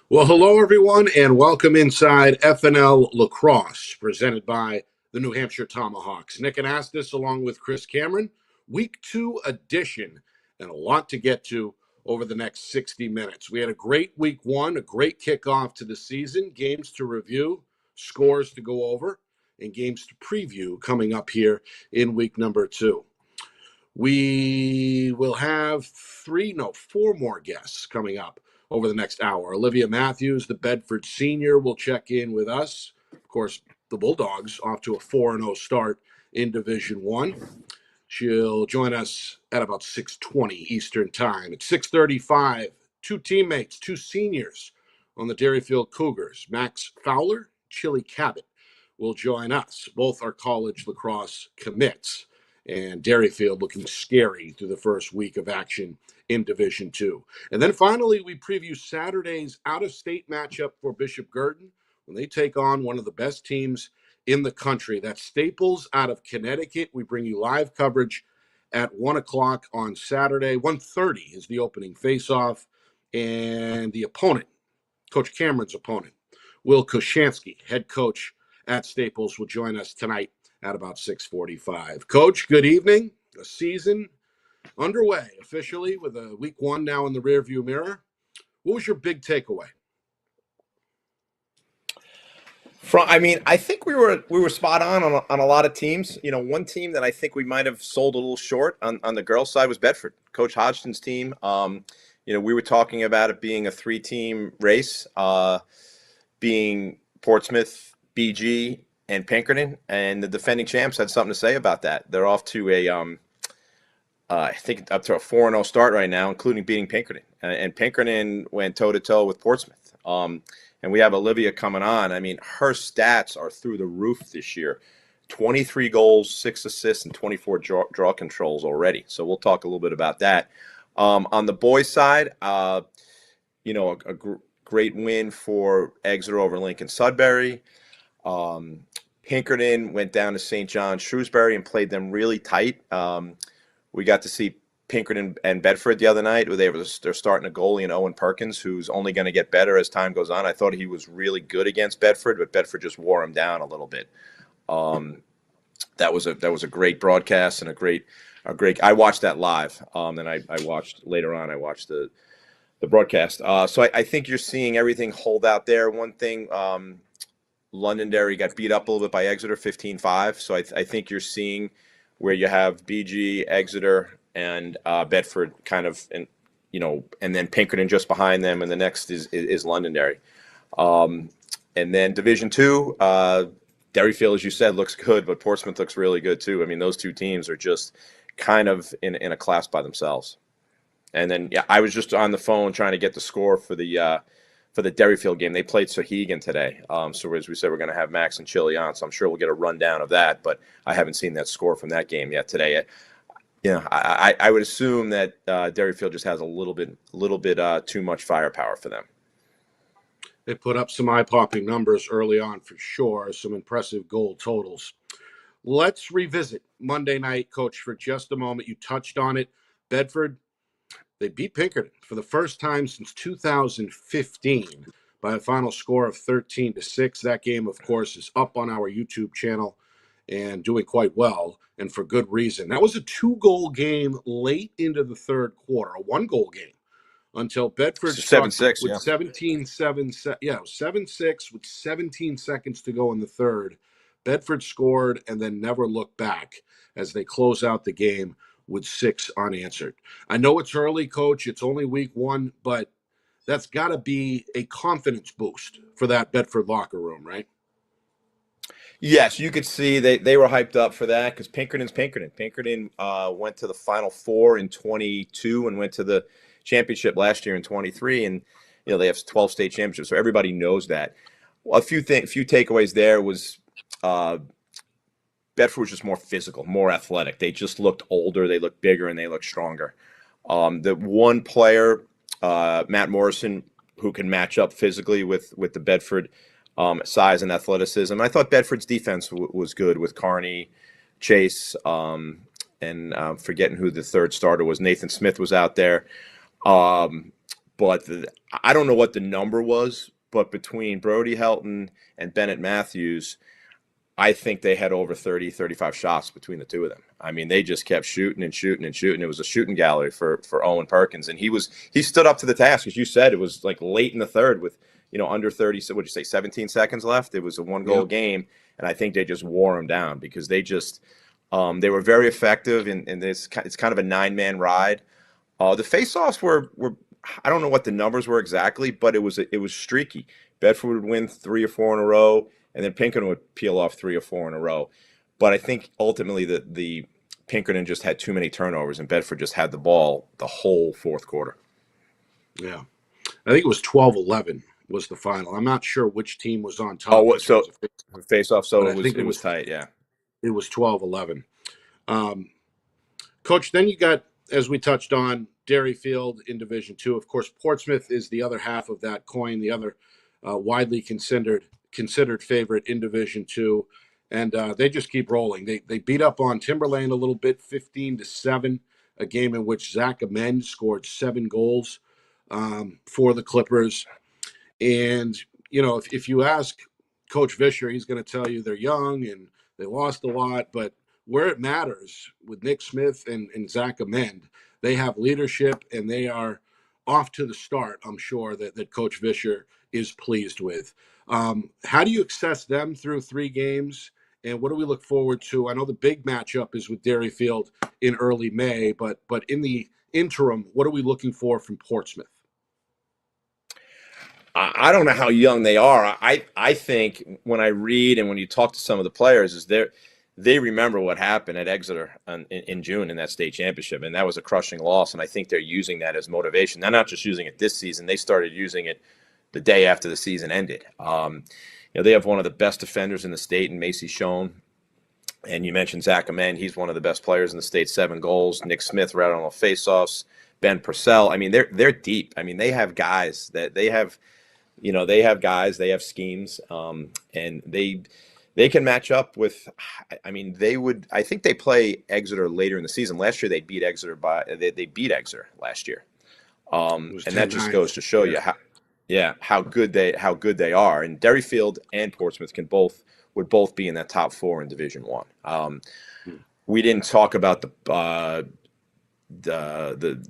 Well, hello, everyone, and welcome inside FNL Lacrosse, presented by the New Hampshire Tomahawks. Nick Anastas, along with Chris Cameron, Week 2 edition, and a lot to get to over the next 60 minutes. We had a great Week 1, a great kickoff to the season, games to review, scores to go over, and games to preview coming up here in Week number 2. We will have four more guests coming up over the next hour. Olivia Matthews, the Bedford senior, will check in with us. Of course, the Bulldogs off to a 4-0 start in Division 1. She'll join us at about 6:20 Eastern Time. At 6:35, two teammates, two seniors on the Derryfield Cougars, Max Fowler, Chile Cabot, will join us. Both are college lacrosse commits, and Derryfield looking scary through the first week of action in Division 2. And then finally, we preview Saturday's out-of-state matchup for Bishop Girton when they take on one of the best teams in the country. That's Staples out of Connecticut. We bring you live coverage at 1 o'clock on Saturday. 1:30 is the opening face-off. And the opponent, Coach Cameron's opponent, Will Koshansky, head coach at Staples, will join us tonight at about 6:45. Coach, good evening. A season underway officially with a Week 1 now in the rearview mirror. What was your big takeaway? I think we were spot on a lot of teams. You know, one team that I think we might have sold a little short on the girls' side was Bedford, Coach Hodgson's team. We were talking about it being a 3-team race, being Portsmouth, BG, and Pinkerton, and the defending champs had something to say about that. They're off to I think up to a 4-0 start right now, including beating Pinkerton. And Pinkerton went toe-to-toe with Portsmouth. And we have Olivia coming on. I mean, her stats are through the roof this year. 23 goals, 6 assists, and 24 draw controls already. So we'll talk a little bit about that. On the boys' side, great win for Exeter over Lincoln Sudbury. Pinkerton went down to St. John Shrewsbury and played them really tight. We got to see Pinkerton and Bedford the other night. They're starting a goalie in Owen Perkins, who's only going to get better as time goes on. I thought he was really good against Bedford, but Bedford just wore him down a little bit. That was a great broadcast and a great. I watched that live, and I watched later on. I watched the broadcast. So I think you're seeing everything hold out there. One thing, Londonderry got beat up a little bit by Exeter, 15-5. So I think you're seeing where you have BG, Exeter, and Bedford kind of, and then Pinkerton just behind them, and the next is Londonderry. And then Division 2, Derryfield, as you said, looks good, but Portsmouth looks really good too. I mean, those two teams are just kind of in a class by themselves. And then, I was just on the phone trying to get the score for the Derryfield game. They played Sohegan today. So as we said, we're going to have Max and Chile on, so I'm sure we'll get a rundown of that, but I haven't seen that score from that game yet today. I would assume that Derryfield just has a little bit too much firepower for them. They put up some eye-popping numbers early on for sure, some impressive goal totals. Let's revisit Monday night, Coach, for just a moment. You touched on it. Bedford, they beat Pinkerton for the first time since 2015 by a final score of 13-6. That game, of course, is up on our YouTube channel and doing quite well, and for good reason. That was a 2-goal game late into the third quarter, a 1-goal game, until Bedford 7-6 with 7-6 with 17 seconds to go in the third. Bedford scored and then never looked back as they close out the game with 6 unanswered. I know it's early, Coach. It's only Week 1, but that's got to be a confidence boost for that Bedford locker room, right? Yes, you could see they were hyped up for that because Pinkerton's Pinkerton. Pinkerton went to the Final Four in 22 and went to the championship last year in 23, and they have 12 state championships, so everybody knows that. Well, a few takeaways there was Bedford was just more physical, more athletic. They just looked older, they looked bigger, and they looked stronger. The one player, Matt Morrison, who can match up physically with the Bedford size and athleticism. I thought Bedford's defense was good with Carney, Chase, and forgetting who the third starter was. Nathan Smith was out there. but I don't know what the number was, but between Brody Helton and Bennett Matthews, I think they had over 30, 35 shots between the two of them. I mean, they just kept shooting and shooting and shooting. It was a shooting gallery for Owen Perkins, and he stood up to the task. As you said, it was like late in the third with, under 30, so what'd you say, 17 seconds left? It was a one-goal game, and I think they just wore him down because they just they were very effective, and it's kind of a nine-man ride. The face-offs were I don't know what the numbers were exactly, but it was streaky. Bedford would win 3 or 4 in a row, and then Pinkerton would peel off 3 or 4 in a row. But I think ultimately the Pinkerton just had too many turnovers, and Bedford just had the ball the whole fourth quarter. Yeah. I think it was 12-11 was the final. I'm not sure which team was on top. Oh, so face-off, so it was tight, yeah. It was 12-11. Coach, then you got, as we touched on, Derryfield in Division II. Of course, Portsmouth is the other half of that coin, the other widely considered favorite in Division II, and they just keep rolling. They beat up on Timberland a little bit, 15-7, a game in which Zach Amend scored 7 goals for the Clippers. And if you ask Coach Vischer, he's going to tell you they're young and they lost a lot, but where it matters with Nick Smith and Zach Amend, they have leadership and they are off to the start. I'm sure that Coach Vischer is pleased with. How do you assess them through 3 games, and what do we look forward to? I know the big matchup is with Derryfield in early May, but in the interim, what are we looking for from Portsmouth? I don't know how young they are. I think when I read and when you talk to some of the players, is they remember what happened at Exeter in June in that state championship, and that was a crushing loss. And I think they're using that as motivation. They're not just using it this season; they started using it the day after the season ended. They have one of the best defenders in the state in Macy Schoen. And you mentioned Zach Amend. He's one of the best players in the state, 7 goals. Nick Smith right on the faceoffs. Ben Purcell. I mean, they're deep. I mean, they have guys that they have. They have guys. They have schemes, and they can match up with. I mean, they would. I think they play Exeter later in the season. Last year they beat Exeter they beat Exeter last year, and that just goes to show you how good they are. And Derryfield and Portsmouth would both be in that top 4 in Division I. We didn't talk about the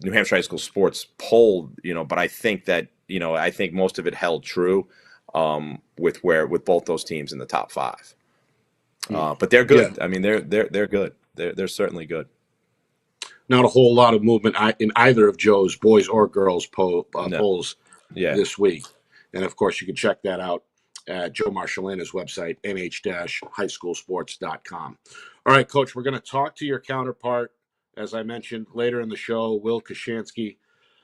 New Hampshire High School Sports poll, but I think that I think most of it held true with both those teams in the top 5. But they're good. Yeah. I mean, they're good. They're certainly good. Not a whole lot of movement in either of Joe's boys or girls polls this week. And, of course, you can check that out at Joe Marcialina's website, nh-highschoolsports.com. All right, Coach, we're going to talk to your counterpart, as I mentioned, later in the show, Will Koshansky.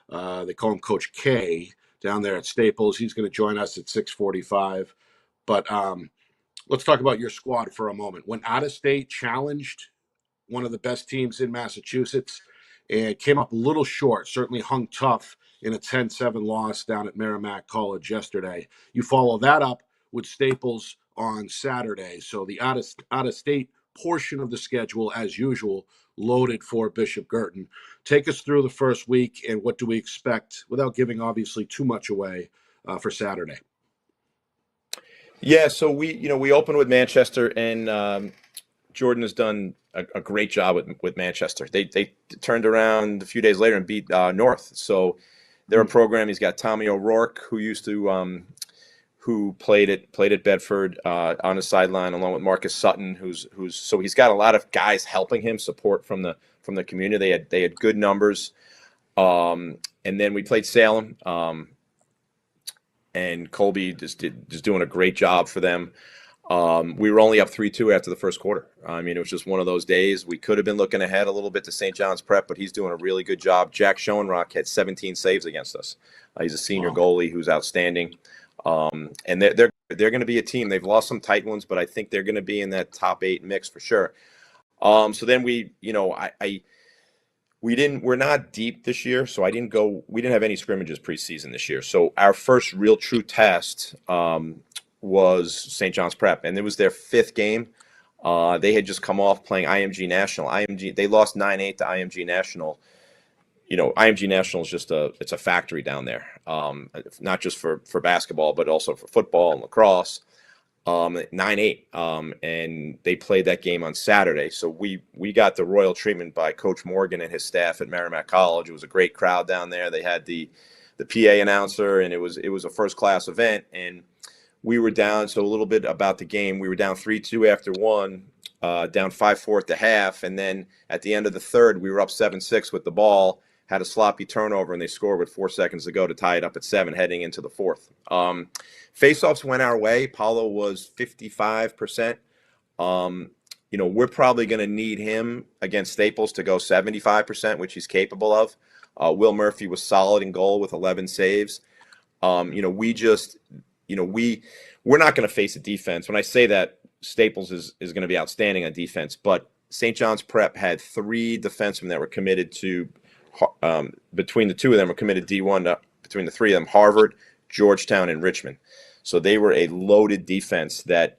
They call him Coach K down there at Staples. He's going to join us at 6:45. But let's talk about your squad for a moment. When out-of-state challenged one of the best teams in Massachusetts and came up a little short, certainly hung tough in a 10-7 loss down at Merrimack College yesterday. You follow that up with Staples on Saturday. So the out-of-state portion of the schedule, as usual, loaded for Bishop Girton. Take us through the first week and what do we expect, without giving obviously too much away, for Saturday. Yeah, so we opened with Manchester, and Jordan has done a great job with Manchester. They turned around a few days later and beat North. So they're a program. He's got Tommy O'Rourke, who used to who played at Bedford on the sideline, along with Marcus Sutton, who's so he's got a lot of guys helping him, support from the community. They had good numbers, and then we played Salem, and Colby just doing a great job for them. We were only up 3-2 after the first quarter. I mean, it was just one of those days. We could have been looking ahead a little bit to St. John's Prep, but he's doing a really good job. Jack Schoenrock had 17 saves against us. He's a senior goalie who's outstanding. And they're going to be a team. They've lost some tight ones, but I think they're going to be in that top 8 mix for sure. So then we're not deep this year, so we didn't have any scrimmages preseason this year. So our first real true test was St. John's Prep, and it was their 5th game. They had just come off playing IMG National. They lost 9-8 to IMG National. IMG National is just it's a factory down there, not just for basketball, but also for football and lacrosse. 9-8, and they played that game on Saturday. So we got the royal treatment by Coach Morgan and his staff at Merrimack College. It was a great crowd down there. They had the PA announcer, and it was a first class event. And we were down. So a little bit about the game: we were down 3-2 after one, down 5-4 at the half, and then at the end of the third, we were up 7-6 with the ball. Had a sloppy turnover, and they scored with 4 seconds to go to tie it up at 7 heading into the fourth. Faceoffs went our way. Paulo was 55%. We're probably going to need him against Staples to go 75%, which he's capable of. Will Murphy was solid in goal with 11 saves. We're not going to face a defense. When I say that, Staples is going to be outstanding on defense, but St. John's Prep had 3 defensemen that were committed to, between the 2 of them were committed D1 between the 3 of them, Harvard, Georgetown, and Richmond. So they were a loaded defense that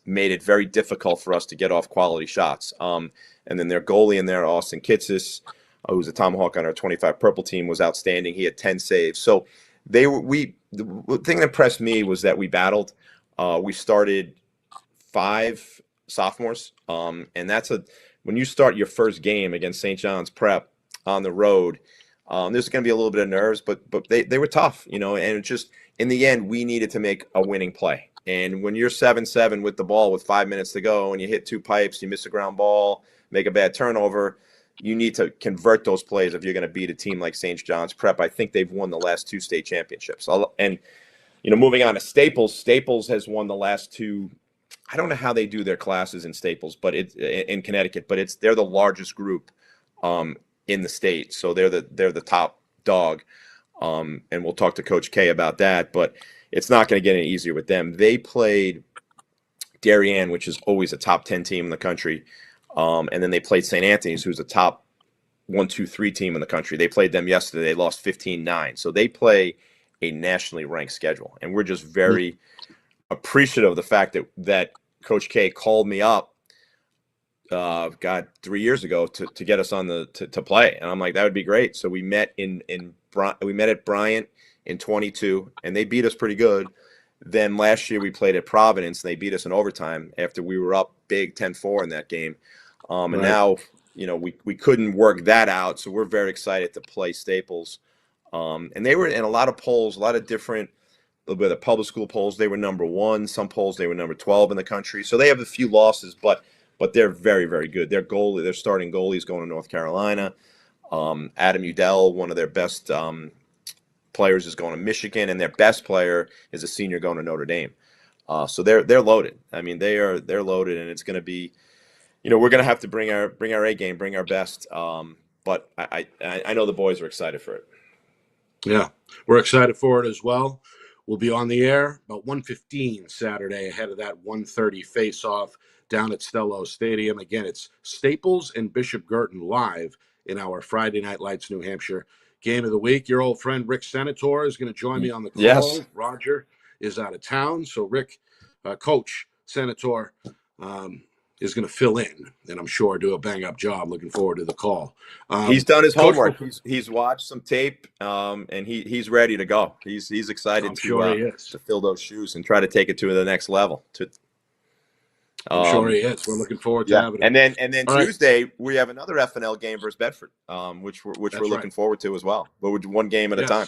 made it very difficult for us to get off quality shots. And then their goalie in there, Austin Kitsis, who's a Tomahawk on our 25 Purple team, was outstanding. He had 10 saves. So the thing that impressed me was that we battled. We started 5 sophomores, and when you start your first game against St. John's Prep on the road, there's going to be a little bit of nerves, but they were tough, and it just, in the end, we needed to make a winning play. And when you're 7-7 with the ball with 5 minutes to go and you hit 2 pipes, you miss a ground ball, make a bad turnover, you need to convert those plays if you're going to beat a team like St. John's Prep. I think they've won the last 2 state championships. And, moving on to Staples, Staples has won the last 2. I don't know how they do their classes in Staples, but it's in Connecticut, but they're the largest group in the state. So they're the top dog. And we'll talk to Coach K about that, but it's not going to get any easier with them. They played Darien, which is always a top 10 team in the country. And then they played St. Anthony's, who's a top 1, 2, 3 team in the country. They played them yesterday. They lost 15-9. So they play a nationally ranked schedule. And we're just very appreciative of the fact that Coach K called me up 3 years ago to get us on to play. And I'm like, that would be great. So we met at Bryant in 22, and they beat us pretty good. Then last year we played at Providence, and they beat us in overtime after we were up big 10-4 in that game. And now, we couldn't work that out. So we're very excited to play Staples. And they were in a lot of polls, a lot of different, a little bit of public school polls. They were number 1. Some polls they were number 12 in the country. So they have a few losses, but they're very, very good. Their starting goalie is going to North Carolina. Adam Udell, one of their best players, is going to Michigan, and their best player is a senior going to Notre Dame. So they're loaded. I mean, they're loaded, and it's going to be, we're going to have to bring our A game, bring our best. But I know the boys are excited for it. Yeah, we're excited for it as well. We'll be on the air about 1:15 Saturday ahead of that 1:30 face-off down at Stello Stadium. Again, it's Staples and Bishop Girton live in our Friday Night Lights New Hampshire game of the week. Your old friend Rick Senator is going to join me on the call. Yes. Roger is out of town, so Rick, Coach Senator, is going to fill in, and I'm sure do a bang-up job. Looking forward to the call. He's done his Coach, homework. He's watched some tape, and he's ready to go. He's excited to fill those shoes and try to take it to the next level. I'm sure he is. We're looking forward to having him. And then Tuesday we have another FNL game versus Bedford, which we're looking forward to as well. But we're one game at a time.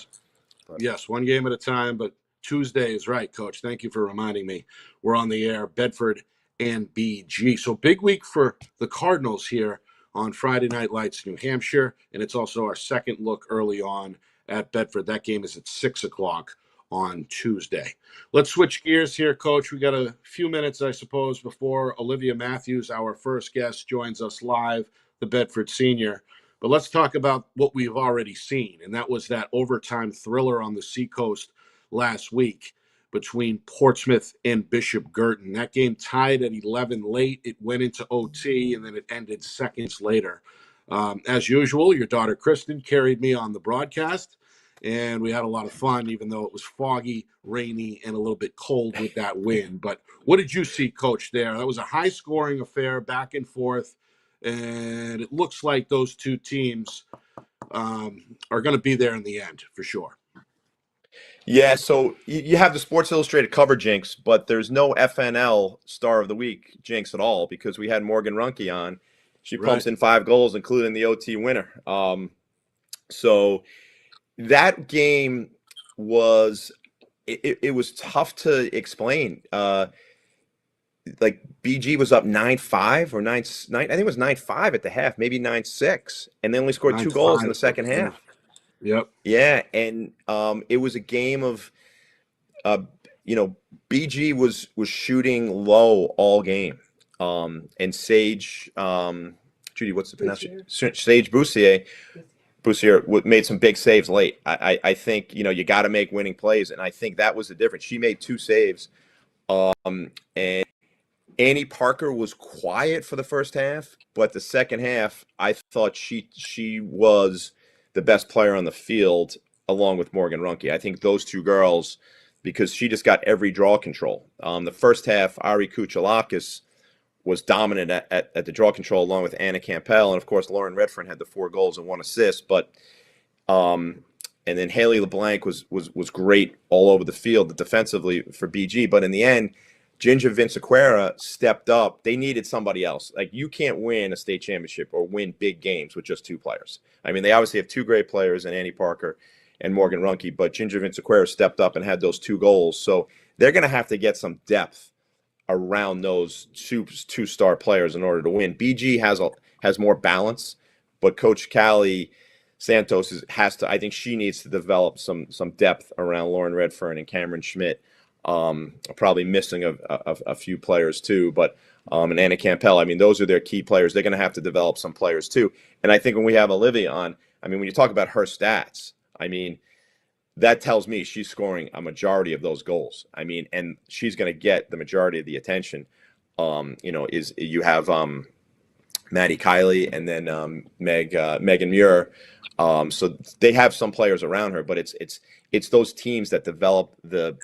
Yes, one game at a time. But Tuesday is right, Coach. Thank you for reminding me. We're on the air, Bedford and BG. So big week for the Cardinals here on Friday Night Lights New Hampshire, and it's also our second look early on at Bedford. That game is at 6 o'clock on Tuesday. Let's switch gears here, Coach. We got a few minutes, I suppose, before Olivia Matthews, our first guest, joins us live, the Bedford senior. But let's talk about what we've already seen, and that was that overtime thriller on the Seacoast last week between Portsmouth and Bishop Girton. That game tied at 11 late. It went into OT, and then it ended seconds later. As usual, your daughter Kristen carried me on the broadcast, and we had a lot of fun, even though it was foggy, rainy, and a little bit cold with that wind. But what did you see, Coach, there? That was a high-scoring affair, back and forth, and it looks like those two teams are going to be there in the end for sure. Yeah, so you have the Sports Illustrated cover jinx, but there's no FNL Star of the Week jinx at all because we had Morgan Runke on. She Right. pumps in 5 goals, including the OT winner. So that game was it was tough to explain. Like BG was up 9-5 or 9-9. I think it was 9-5 at the half, maybe 9-6, and they only scored 2 goals in 9-5. the second Yeah. half. Yep. Yeah, and it was a game of uh, BG was shooting low all game, and Sage, Judy, what's the pronunciation? Sage Boussier made some big saves late. I think you got to make winning plays, and I think that was the difference. She made 2 saves, and Annie Parker was quiet for the first half, but the second half, I thought she was the best player on the field, along with Morgan Runke. I think those 2 girls, because she just got every draw control. The first half, Ari Kuchalakis was dominant at the draw control, along with Anna Campbell, and of course Lauren Redfern had the 4 goals and 1 assist. But and then Haley LeBlanc was great all over the field defensively for BG. But in the end, Ginger Vinciquerra stepped up. They needed somebody else. Like, you can't win a state championship or win big games with just 2 players. I mean, they obviously have 2 great players in Annie Parker and Morgan Runke, but Ginger Vinciquerra stepped up and had those 2 goals. So they're going to have to get some depth around those 2-star players in order to win. BG has more balance, but Coach Callie Santos has to. I think she needs to develop some depth around Lauren Redfern and Cameron Schmidt. Probably missing a few players too, but and Anna Campbell. I mean, those are their key players. They're going to have to develop some players too. And I think when we have Olivia on, I mean, when you talk about her stats, I mean, that tells me she's scoring a majority of those goals. I mean, and she's going to get the majority of the attention. Is you have Maddie Kiley and then Megan Muir. So they have some players around her, but it's those teams that develop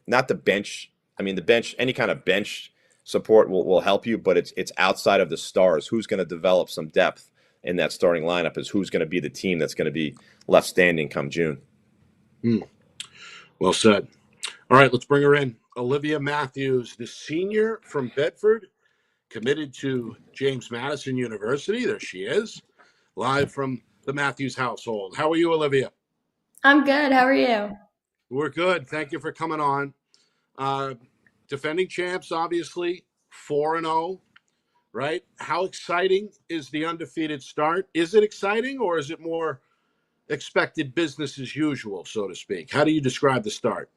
not the bench. I mean, the bench, any kind of bench support will help you, but it's outside of the stars. Who's going to develop some depth in that starting lineup is who's going to be the team that's going to be left standing come June. Well said. All right, let's bring her in. Olivia Matthews, the senior from Bedford, committed to James Madison University. There she is, live from the Matthews household. How are you, Olivia? I'm good. How are you? We're good. Thank you for coming on. Defending champs, obviously, 4-0, right? How exciting is the undefeated start? Is it exciting, or is it more expected business as usual, so to speak? How do you describe the start?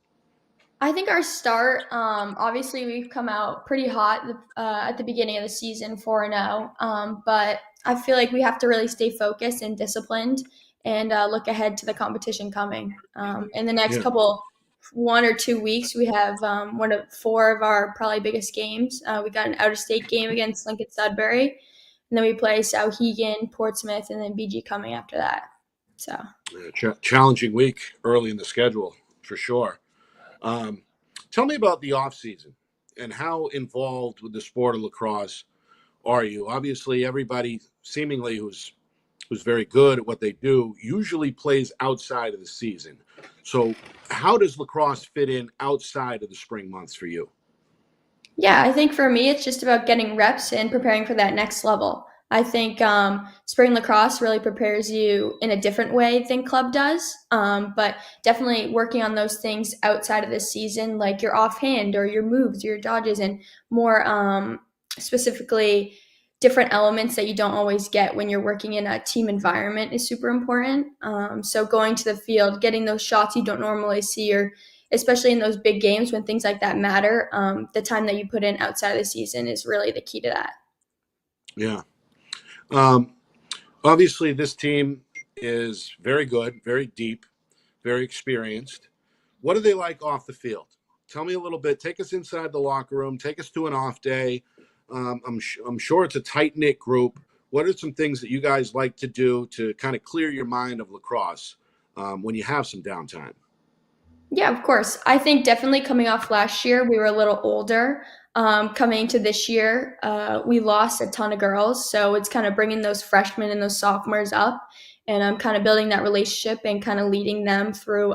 I think our start, obviously, we've come out pretty hot at the beginning of the season, 4-0. But I feel like we have to really stay focused and disciplined and look ahead to the competition coming. In the next couple, 1 or 2 weeks, we have 4 of our probably biggest games. We got an out-of-state game against Lincoln Sudbury, and then we play Souhegan, Portsmouth, and then BG coming after that. So Challenging week early in the schedule, for sure. Tell me about the off season and how involved with the sport of lacrosse are you? Obviously, everybody seemingly who's very good at what they do usually plays outside of the season. So how does lacrosse fit in outside of the spring months for you? Yeah, I think for me, it's just about getting reps and preparing for that next level. I think spring lacrosse really prepares you in a different way than club does, but definitely working on those things outside of the season, like your offhand or your moves, your dodges, and more specifically different elements that you don't always get when you're working in a team environment is super important. So going to the field, getting those shots you don't normally see, or especially in those big games when things like that matter, the time that you put in outside of the season is really the key to that. Yeah. Obviously, this team is very good, very deep, very experienced. What do they like off the field? Tell me a little bit. Take us inside the locker room. Take us to an off day. I'm sure it's a tight knit group. What are some things that you guys like to do to kind of clear your mind of lacrosse when you have some downtime? Yeah, of course. I think definitely coming off last year, we were a little older. Coming to this year, we lost a ton of girls, so it's kind of bringing those freshmen and those sophomores up, and I'm kind of building that relationship and kind of leading them through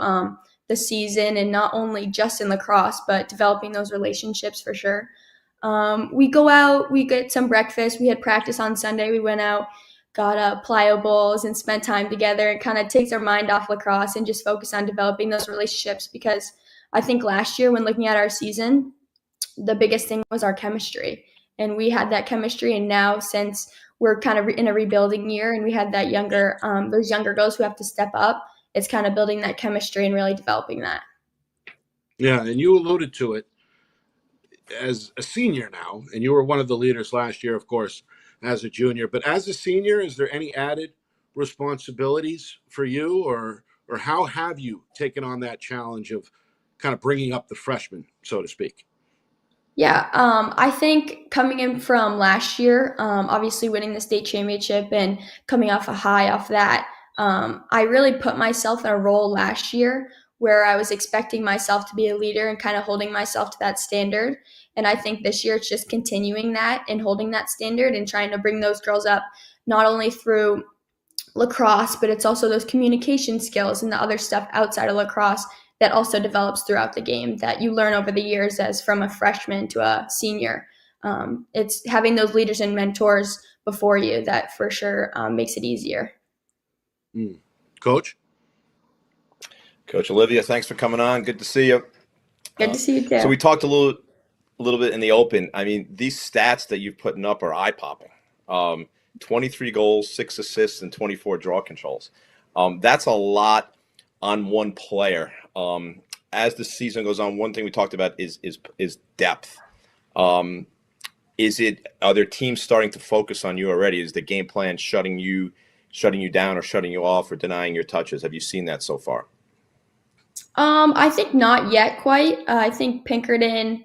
the season, and not only just in lacrosse, but developing those relationships for sure. We go out, we get some breakfast. We had practice on Sunday. We went out, got plyobles, and spent time together. It kind of takes our mind off lacrosse and just focus on developing those relationships because I think last year, when looking at our season, the biggest thing was our chemistry. And we had that chemistry. And now, since we're kind of in a rebuilding year and we had that those younger girls who have to step up, it's kind of building that chemistry and really developing that. Yeah, and you alluded to it as a senior now, and you were one of the leaders last year, of course, as a junior. But as a senior, is there any added responsibilities for you, or how have you taken on that challenge of kind of bringing up the freshmen, so to speak? Yeah, I think coming in from last year, obviously winning the state championship and coming off a high off that, I really put myself in a role last year where I was expecting myself to be a leader and kind of holding myself to that standard. And I think this year it's just continuing that and holding that standard and trying to bring those girls up, not only through lacrosse, but it's also those communication skills and the other stuff outside of lacrosse that also develops throughout the game that you learn over the years as from a freshman to a senior. It's having those leaders and mentors before you that for sure makes it easier. Coach? Coach Olivia, thanks for coming on. Good to see you. Good to see you So too. we talked a little bit in the open. I mean, these stats that you've putting up are eye popping. 23 goals, 6 assists, and 24 draw controls. That's a lot on one player. As the season goes on, one thing we talked about is depth. Are there teams starting to focus on you already? Is the game plan shutting you down or shutting you off or denying your touches? Have you seen that so far? I think not yet quite. I think Pinkerton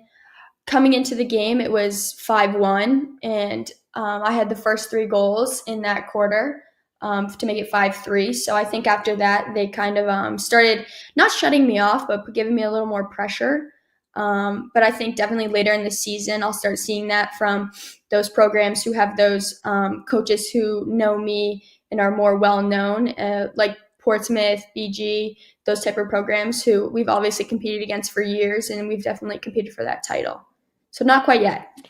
coming into the game, it was 5-1, and I had the first 3 goals in that quarter to make it 5-3. So I think after that, they kind of started not shutting me off, but giving me a little more pressure. But I think definitely later in the season, I'll start seeing that from those programs who have those coaches who know me and are more well known, like Portsmouth, BG, those type of programs who we've obviously competed against for years, and we've definitely competed for that title. So not quite yet.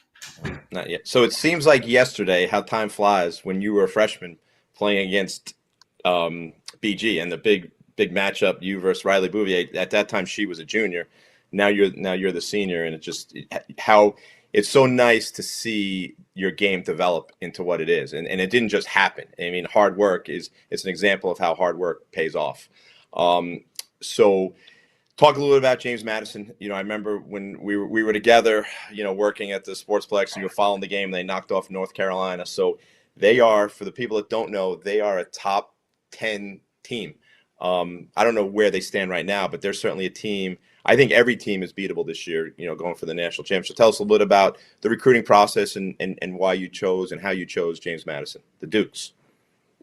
Not yet. So it seems like yesterday how time flies when you were a freshman playing against BG and the big matchup, you versus Riley Bouvier. At that time, she was a junior. Now you're the senior, and how it's so nice to see your game develop into what it is, and it didn't just happen. I mean, hard work it's an example of how hard work pays off. So talk a little bit about James Madison. I remember when we were together, working at the Sportsplex, and you were following the game. And they knocked off North Carolina. So they are, for the people that don't know, they are a top 10 team. I don't know where they stand right now, but they're certainly a team. I think every team is beatable this year, going for the national championship. Tell us a little bit about the recruiting process and why you chose and how you chose James Madison, the Dukes.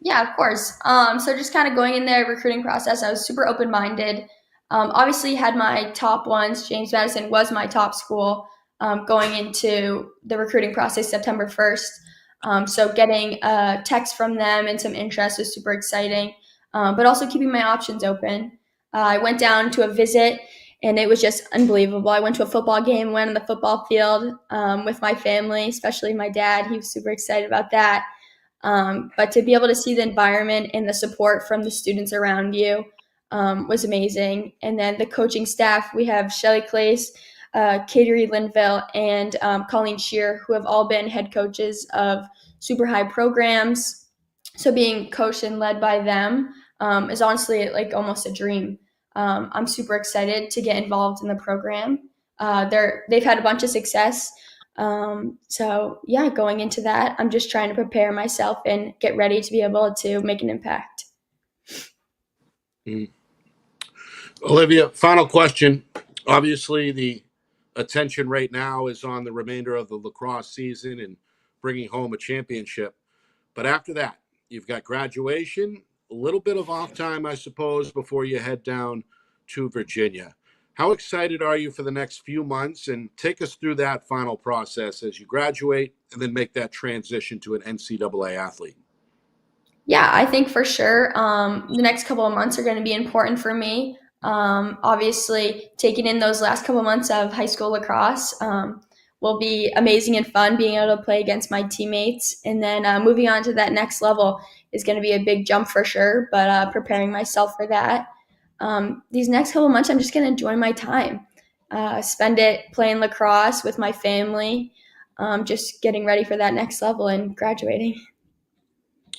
Yeah, of course. So just kind of going in the recruiting process, I was super open-minded. Obviously, had my top ones. James Madison was my top school going into the recruiting process September 1st. So getting a text from them and some interest was super exciting, but also keeping my options open. I went down to a visit, and it was just unbelievable. I went to a football game, went on the football field with my family, especially my dad. He was super excited about that. But to be able to see the environment and the support from the students around you was amazing. And then the coaching staff, we have Shelly Clace, Kateri Linville, and Colleen Shear, who have all been head coaches of super high programs. So being coached and led by them is honestly like almost a dream. I'm super excited to get involved in the program. They've had a bunch of success. So yeah, going into that, I'm just trying to prepare myself and get ready to be able to make an impact. Mm. Olivia, final question. Obviously, the attention right now is on the remainder of the lacrosse season and bringing home a championship. But after that, you've got graduation, a little bit of off time, I suppose, before you head down to Virginia. How excited are you for the next few months? And take us through that final process as you graduate and then make that transition to an NCAA athlete. Yeah, I think for sure the next couple of months are going to be important for me. Obviously, taking in those last couple of months of high school lacrosse will be amazing and fun, being able to play against my teammates. And then moving on to that next level is going to be a big jump for sure, but preparing myself for that. These next couple of months, I'm just going to enjoy my time, spend it playing lacrosse with my family, just getting ready for that next level and graduating.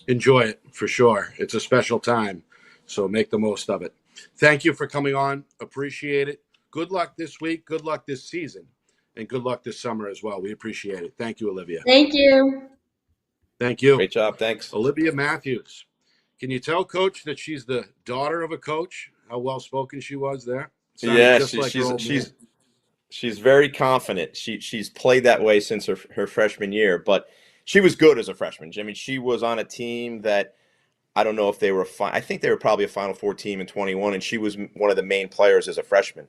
Enjoy it for sure. It's a special time, so make the most of it. Thank you for coming on. Appreciate it. Good luck this week. Good luck this season. And good luck this summer as well. We appreciate it. Thank you, Olivia. Thank you. Thank you. Great job. Thanks. Olivia Matthews. Can you tell, Coach, that she's the daughter of a coach? How well-spoken she was there? Sounded Yeah, just like her old man. she's very confident. She's played that way since her freshman year, but she was good as a freshman. I mean, she was on a team that I don't know if they were. I think they were probably a Final Four team in 21, and she was one of the main players as a freshman.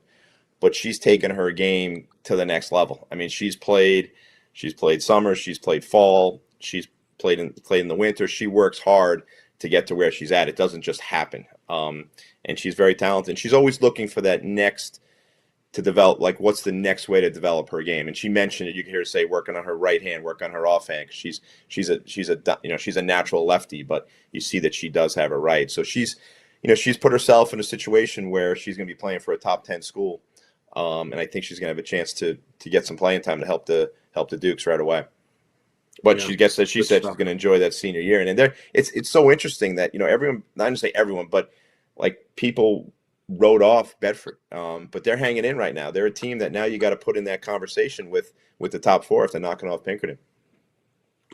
But she's taken her game to the next level. I mean, she's played summer, she's played fall, she's played in the winter. She works hard to get to where she's at. It doesn't just happen. And she's very talented. She's always looking for that next to develop, like what's the next way to develop her game. And she mentioned it. You can hear her say working on her right hand, work on her offhand. She's a natural lefty, but you see that she does have her right. So she's put herself in a situation where she's going to be playing for a top 10 school. And I think she's going to have a chance to get some playing time to help the Dukes right away. But Yeah, she said she's going to enjoy that senior year. And there, it's so interesting that everyone, not to say everyone, but like people wrote off Bedford, but they're hanging in right now. They're a team that now you got to put in that conversation with the top four if they're knocking off Pinkerton.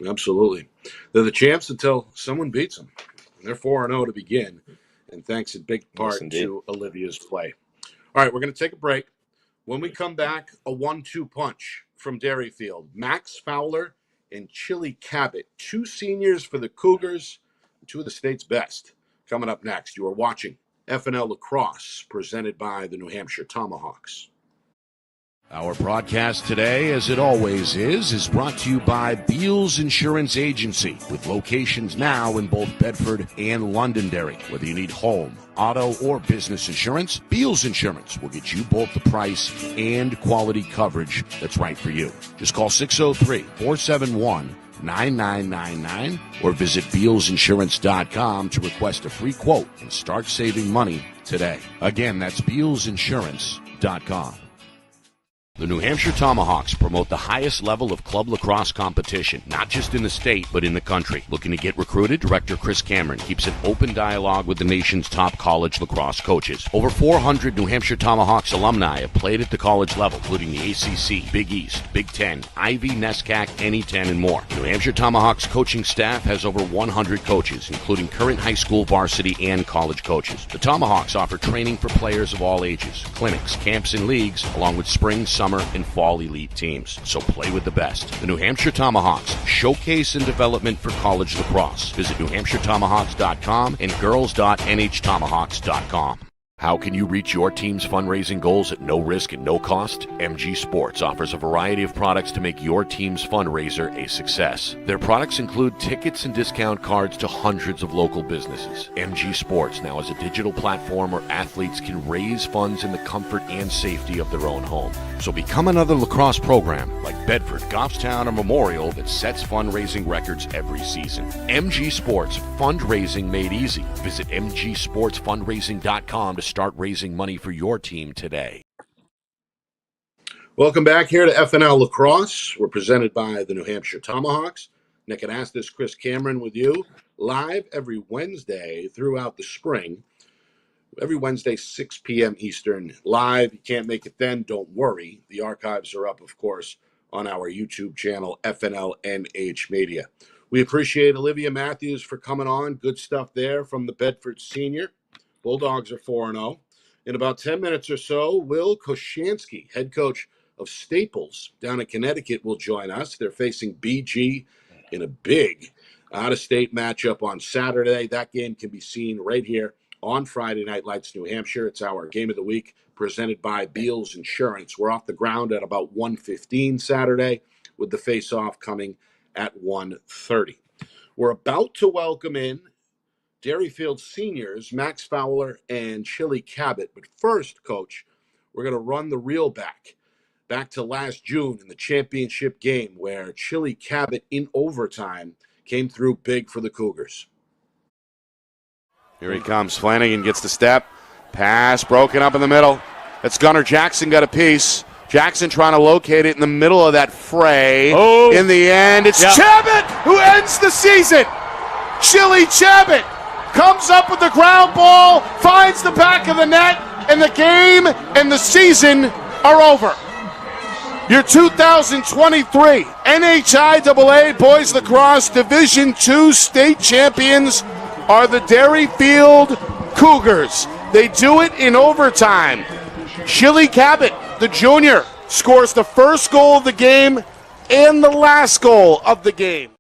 Absolutely. They're the champs until someone beats them. They're 4-0 to begin, and thanks in big part to Olivia's play. All right, we're going to take a break. When we come back, a 1-2 punch from Derryfield. Max Fowler and Chile Cabot, two seniors for the Cougars, two of the state's best. Coming up next, you are watching FNL Lacrosse, presented by the New Hampshire Tomahawks. Our broadcast today, as it always is brought to you by Beals Insurance Agency, with locations now in both Bedford and Londonderry. Whether you need home, auto, or business insurance, Beals Insurance will get you both the price and quality coverage that's right for you. Just call 603-471-9999 or visit BealsInsurance.com to request a free quote and start saving money today. Again, that's BealsInsurance.com. The New Hampshire Tomahawks promote the highest level of club lacrosse competition, not just in the state, but in the country. Looking to get recruited? Director Chris Cameron keeps an open dialogue with the nation's top college lacrosse coaches. Over 400 New Hampshire Tomahawks alumni have played at the college level, including the ACC, Big East, Big Ten, Ivy, NESCAC, NE10, and more. New Hampshire Tomahawks coaching staff has over 100 coaches, including current high school, varsity, and college coaches. The Tomahawks offer training for players of all ages, clinics, camps, and leagues, along with spring, summer, and fall elite teams. So play with the best. The New Hampshire Tomahawks, showcase and development for college lacrosse. Visit NewHampshireTomahawks.com and girls.nhtomahawks.com. How can you reach your team's fundraising goals at no risk and no cost? MG Sports offers a variety of products to make your team's fundraiser a success. Their products include tickets and discount cards to hundreds of local businesses. MG Sports now has a digital platform where athletes can raise funds in the comfort and safety of their own home. So become another lacrosse program like Bedford, Goffstown, or Memorial that sets fundraising records every season. MG Sports, fundraising made easy. Visit mgsportsfundraising.com to start raising money for your team today. Welcome back here to FNL Lacrosse. We're presented by the New Hampshire Tomahawks. Nick and Ask This, Chris Cameron with you, live every Wednesday throughout the spring. Every Wednesday, 6 p.m. Eastern, live. You can't make it then, don't worry. The archives are up, of course, on our YouTube channel, FNLNH Media. We appreciate Olivia Matthews for coming on. Good stuff there from the Bedford senior. Bulldogs are 4-0. In about 10 minutes or so, Will Koshansky, head coach of Staples down in Connecticut, will join us. They're facing BG in a big out-of-state matchup on Saturday. That game can be seen right here on Friday Night Lights, New Hampshire. It's our game of the week presented by Beals Insurance. We're off the ground at about 1:15 Saturday with the face-off coming at 1:30. We're about to welcome in Derryfield seniors Max Fowler and Chile Cabot. But first, Coach, we're going to run the reel back to last June in the championship game where Chile Cabot in overtime came through big for the Cougars. Here he comes. Flanagan gets the step. Pass broken up in the middle. It's Gunnar Jackson got a piece. Jackson trying to locate it in the middle of that fray. Oh. In the end, it's Chabot who ends the season. Chile Chabot comes up with the ground ball, finds the back of the net, and the game and the season are over. Your 2023 NHIAA Boys Lacrosse Division II state champions are the Derryfield Cougars. They do it in overtime. Chile Cabot, the junior, scores the first goal of the game and the last goal of the game.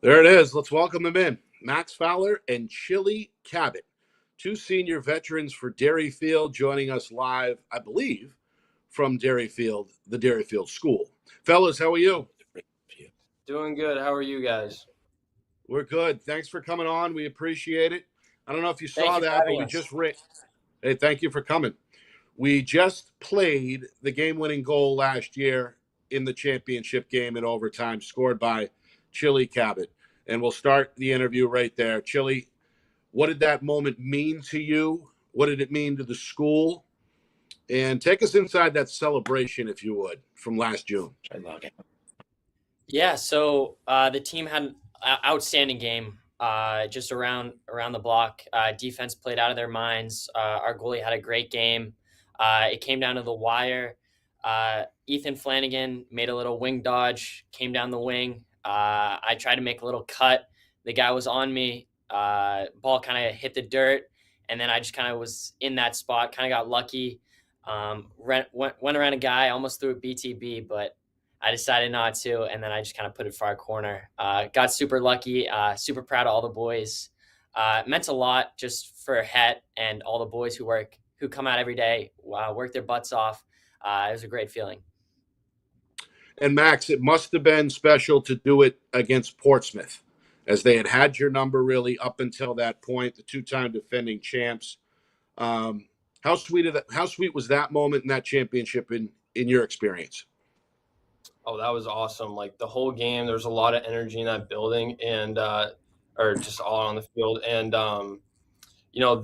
There it is. Let's welcome them in. Max Fowler and Chile Cabot, two senior veterans for Derryfield, joining us live, I believe, from Derryfield, the Derryfield School. Fellas, how are you? Doing good. How are you guys? We're good. Thanks for coming on. We appreciate it. I don't know if you Thank saw you for that, but having we us. just Hey, thank you for coming. We just played the game-winning goal last year in the championship game in overtime, scored by Chile Cabot. And we'll start the interview right there. Chile, what did that moment mean to you? What did it mean to the school? And take us inside that celebration, if you would, from last June. Yeah, so the team had an outstanding game, just around the block. Defense played out of their minds. Our goalie had a great game. It came down to the wire. Ethan Flanagan made a little wing dodge, came down the wing. I tried to make a little cut. The guy was on me. Ball kind of hit the dirt, and then I just kind of was in that spot, kind of got lucky. Went around a guy, almost threw a BTB, but I decided not to, and then I just kind of put it far corner. Got super lucky, super proud of all the boys. It meant a lot just for Het and all the boys who come out every day, work their butts off. It was a great feeling. And Max, it must have been special to do it against Portsmouth, as they had your number really up until that point, the two-time defending champs. How sweet was that moment in that championship in your experience? Oh, that was awesome. Like the whole game, there was a lot of energy in that building and or just all on the field. And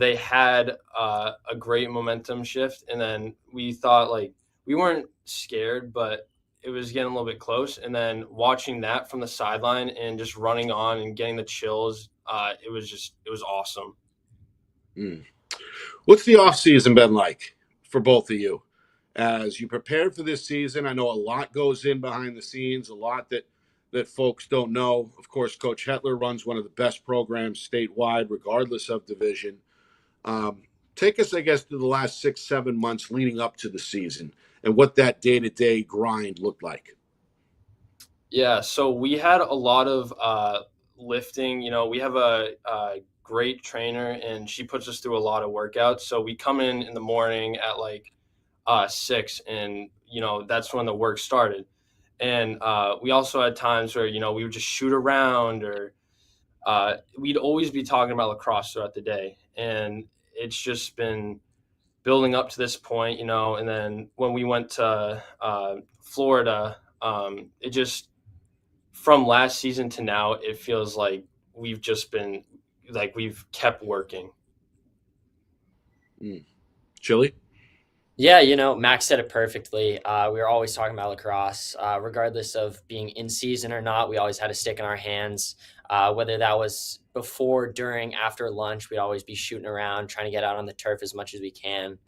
they had a great momentum shift. And then we thought we weren't scared, but it was getting a little bit close. And then watching that from the sideline and just running on and getting the chills, it was awesome. What's the offseason been like for both of you? As you prepared for this season, I know a lot goes in behind the scenes, a lot that folks don't know. Of course, Coach Hetler runs one of the best programs statewide, regardless of division. Take us, I guess, to the last 6-7 months leading up to the season and what that day-to-day grind looked like. Yeah, so we had a lot of lifting. We have a great trainer, and she puts us through a lot of workouts. So we come in the morning at 6, and that's when the work started. And we also had times where we would just shoot around, or we'd always be talking about lacrosse throughout the day. And it's just been building up to this point, and then when we went to Florida, it just, from last season to now, it feels like we've just been we've kept working. Chile? Yeah, Max said it perfectly. We were always talking about lacrosse, regardless of being in season or not. We always had a stick in our hands, whether that was before, during, after lunch. We'd always be shooting around, trying to get out on the turf as much as we can.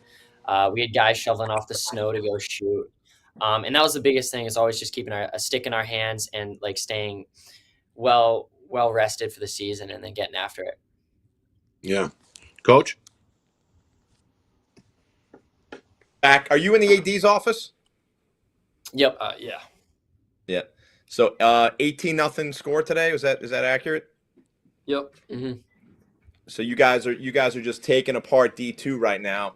We had guys shoveling off the snow to go shoot. And that was the biggest thing, is always just keeping a stick in our hands and staying well rested for the season and then getting after it. Yeah. Coach? Back. Are you in the AD's office? Yep. Yeah. Yeah. So 18-0 score today. Is that accurate? Yep. Mm-hmm. So you guys are just taking apart D2 right now.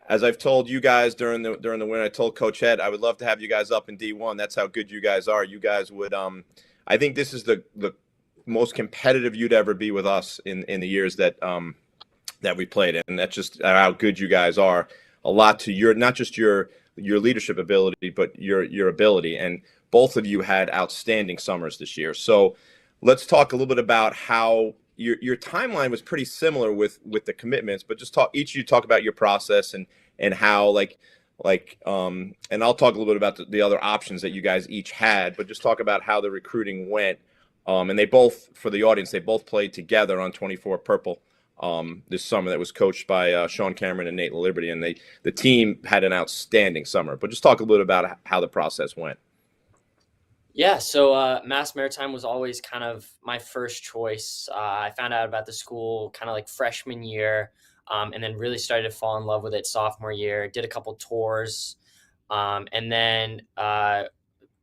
As I've told you guys during the winter, I told Coach Ed I would love to have you guys up in D1. That's how good you guys are. You guys would I think this is the most competitive you'd ever be with us in the years that we played, and that's just how good you guys are. A lot to your, not just your leadership ability, but your ability. And both of you had outstanding summers this year. So let's talk a little bit about how your timeline was pretty similar with the commitments, but just each of you talk about your process and how and I'll talk a little bit about the other options that you guys each had, but just talk about how the recruiting went. And they both, for the audience, they both played together on 24 Purple this summer. That was coached by Sean Cameron and Nate Liberty, and the team had an outstanding summer. But just talk a little bit about how the process went. Yeah, so Mass Maritime was always kind of my first choice. I found out about the school kind of like freshman year, and then really started to fall in love with it sophomore year. Did a couple tours, and then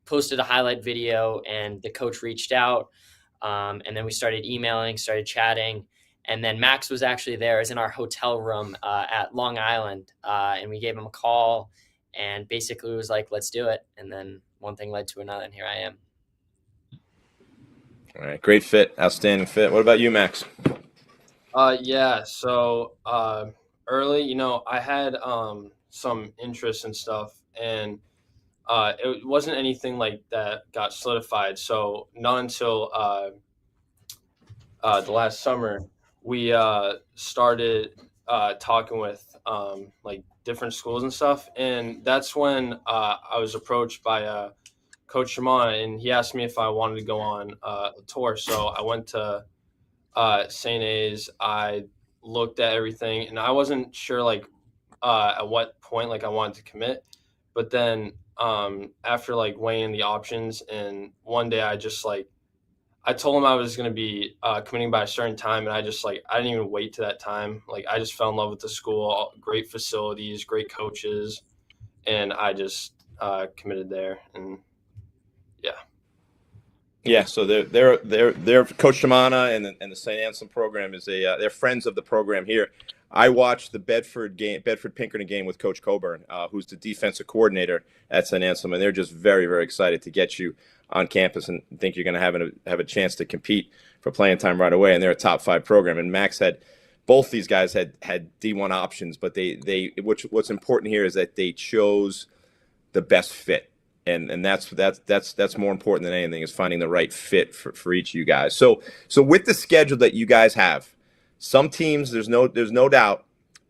posted a highlight video, and the coach reached out, and then we started emailing, started chatting. And then Max was actually there, as in our hotel room at Long Island, and we gave him a call, and basically was like, let's do it. And then one thing led to another, and here I am. All right, great fit, outstanding fit. What about you, Max? Yeah, so early, I had some interest and stuff, and it wasn't anything like that got solidified. So not until the last summer, we started talking with like different schools and stuff, and that's when I was approached by Coach Shimon, and he asked me if I wanted to go on a tour. So I went to St. A's. I looked at everything, and I wasn't sure like at what point like I wanted to commit, but then after like weighing the options, and one day I told him I was going to be committing by a certain time, and I didn't even wait to that time. Like, I just fell in love with the school, great facilities, great coaches, and I just committed there. And yeah. Yeah, so they're Coach Shimana and the St. Anselm program is they're friends of the program here. I watched the Bedford Pinkerton game with Coach Coburn, who's the defensive coordinator at St. Anselm, and they're just very, very excited to get you on campus and think you're going to have a chance to compete for playing time right away. And they're a top 5 program. And Max both these guys had D1 options, but what's important here is that they chose the best fit. And that's more important than anything, is finding the right fit for each of you guys. So with the schedule that you guys have, some teams there's no doubt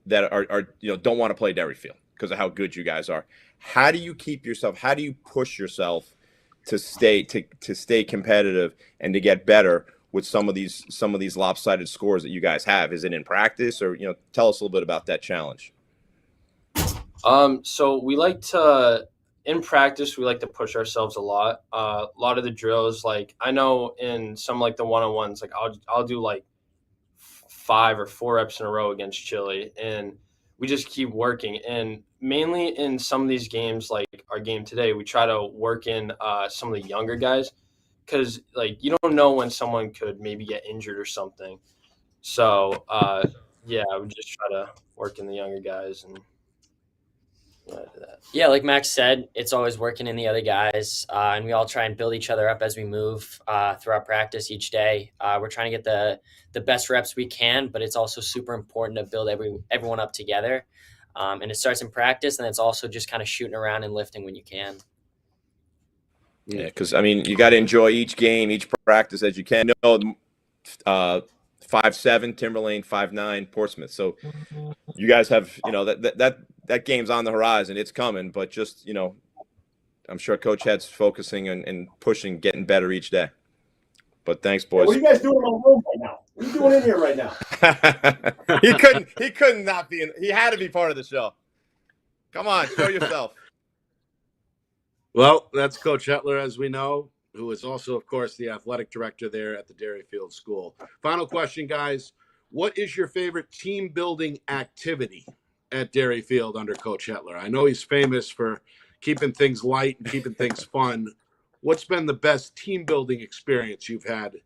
that are don't want to play Derryfield because of how good you guys are. How do you push yourself to stay competitive and to get better with some of these lopsided scores that you guys have? Is it in practice, or tell us a little bit about that challenge? So in practice, we like to push ourselves a lot. A lot of the drills, like I know in some like the one-on-ones, like I'll do like 5 or 4 reps in a row against Chile, and we just keep working. And mainly in some of these games, like our game today, we try to work in some of the younger guys, because like you don't know when someone could maybe get injured or something. So yeah, we just try to work in the younger guys and. Yeah, like Max said, it's always working in the other guys, and we all try and build each other up as we move throughout practice each day. We're trying to get the best reps we can, but it's also super important to build everyone up together. And it starts in practice, and it's also just kind of shooting around and lifting when you can. Yeah, because you got to enjoy each game, each practice as you can. 5'7" Timberlane, 5'9" Portsmouth. So you guys have that game's on the horizon. It's coming, but just I'm sure Coach Head's focusing and pushing, getting better each day. But thanks, boys. Hey, what are you guys doing in my room right now? What are you doing in here right now? He couldn't not be he had to be part of the show. Come on, show yourself. Well, that's Coach Hetler, as we know, who is also, of course, the athletic director there at the Derryfield School. Final question, guys. What is your favorite team building activity at Derryfield under Coach Hetler? I know he's famous for keeping things light and keeping things fun. What's been the best team building experience you've had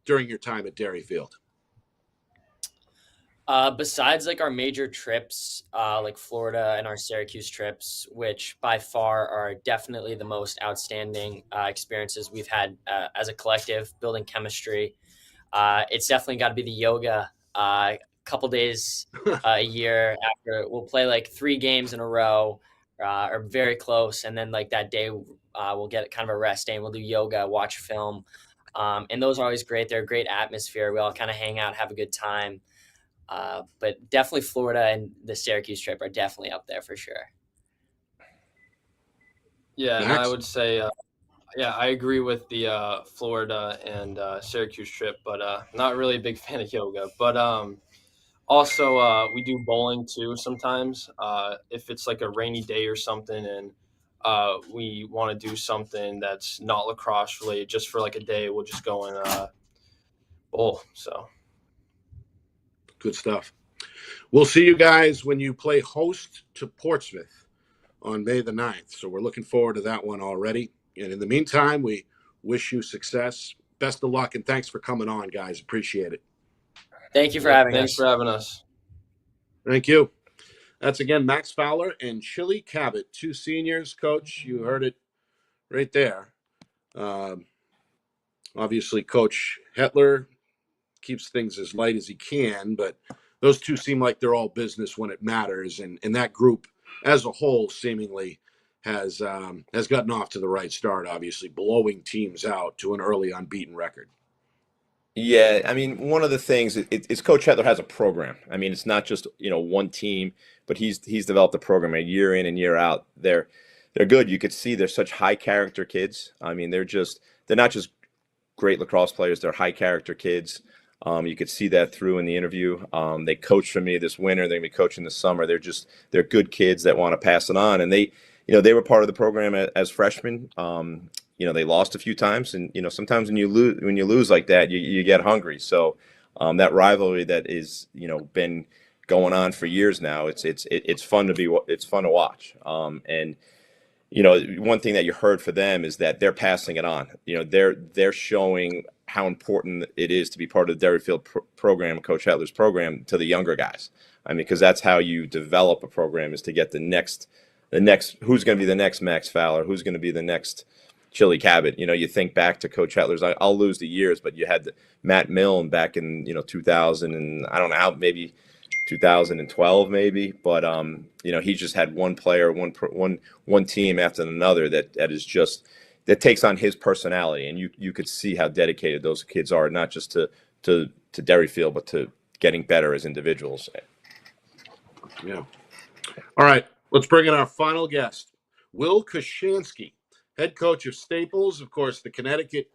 during your time at Derryfield? Besides like our major trips, like Florida and our Syracuse trips, which by far are definitely the most outstanding experiences we've had as a collective, building chemistry. It's definitely got to be the yoga. A couple days a year after we'll play like 3 games in a row, or very close, and then like that day we'll get kind of a rest day and we'll do yoga, watch film, and those are always great. They're a great atmosphere. We all kind of hang out, have a good time. But definitely Florida and the Syracuse trip are definitely up there for sure. Yeah, and Max? I would say, yeah, I agree with the Florida and Syracuse trip, but not really a big fan of yoga. But also, we do bowling too sometimes. If it's like a rainy day or something, and we want to do something that's not lacrosse related, just for like a day, we'll just go and bowl. So Good stuff. We'll see you guys when you play host to Portsmouth on May the 9th. So we're looking forward to that one already. And in the meantime, we wish you success. Best of luck, and thanks for coming on, guys. Appreciate it. Thank you for having us. thanks for having us. Thank you. That's again Max Fowler and Chile Cabot, 2 seniors. Coach, you heard it right there. Obviously, Coach Hetler keeps things as light as he can, but those 2 seem like they're all business when it matters. And that group as a whole seemingly has gotten off to the right start, obviously, blowing teams out to an early unbeaten record. Yeah, I mean, one of the things is Coach Hetler has a program. I mean, it's not just one team, but he's developed a program a year in and year out. They're good. You could see they're such high character kids. I mean, they're not just great lacrosse players. They're high character kids. You could see that through in the interview. They coached for me this winter. They're gonna be coaching this summer. They're good kids that want to pass it on, and they were part of the program as freshmen. They lost a few times, and sometimes when you lose like that, you get hungry. So that rivalry that is been going on for years now, it's fun to watch. And one thing that you heard for them is that they're passing it on. They're showing how important it is to be part of the Derryfield program, Coach Hetler's program, to the younger guys. I mean, because that's how you develop a program, is to get the next who's going to be the next Max Fowler, who's going to be the next Chile Cabot. You think back to Coach Hetler's. I'll lose the years, but you had Matt Milne back in 2000, and I don't know how, maybe 2012 maybe, but he just had one player, one team after another that takes on his personality, and you could see how dedicated those kids are, not just to Derryfield, but to getting better as individuals. Yeah. All right, let's bring in our final guest, Will Koshansky, head coach of Staples. Of course, the Connecticut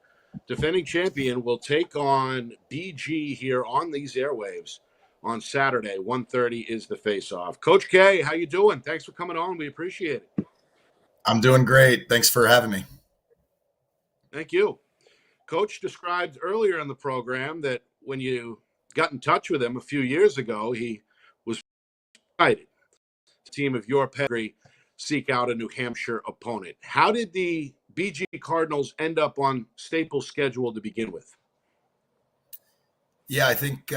defending champion will take on BG here on these airwaves on Saturday. 1:30 is the face-off. Coach K, how you doing? Thanks for coming on. We appreciate it. I'm doing great. Thanks for having me. Thank you. Coach described earlier in the program that when you got in touch with him a few years ago, he was excited. A team of your pedigree seek out a New Hampshire opponent. How did the BG Cardinals end up on Staples' schedule to begin with? Yeah, I think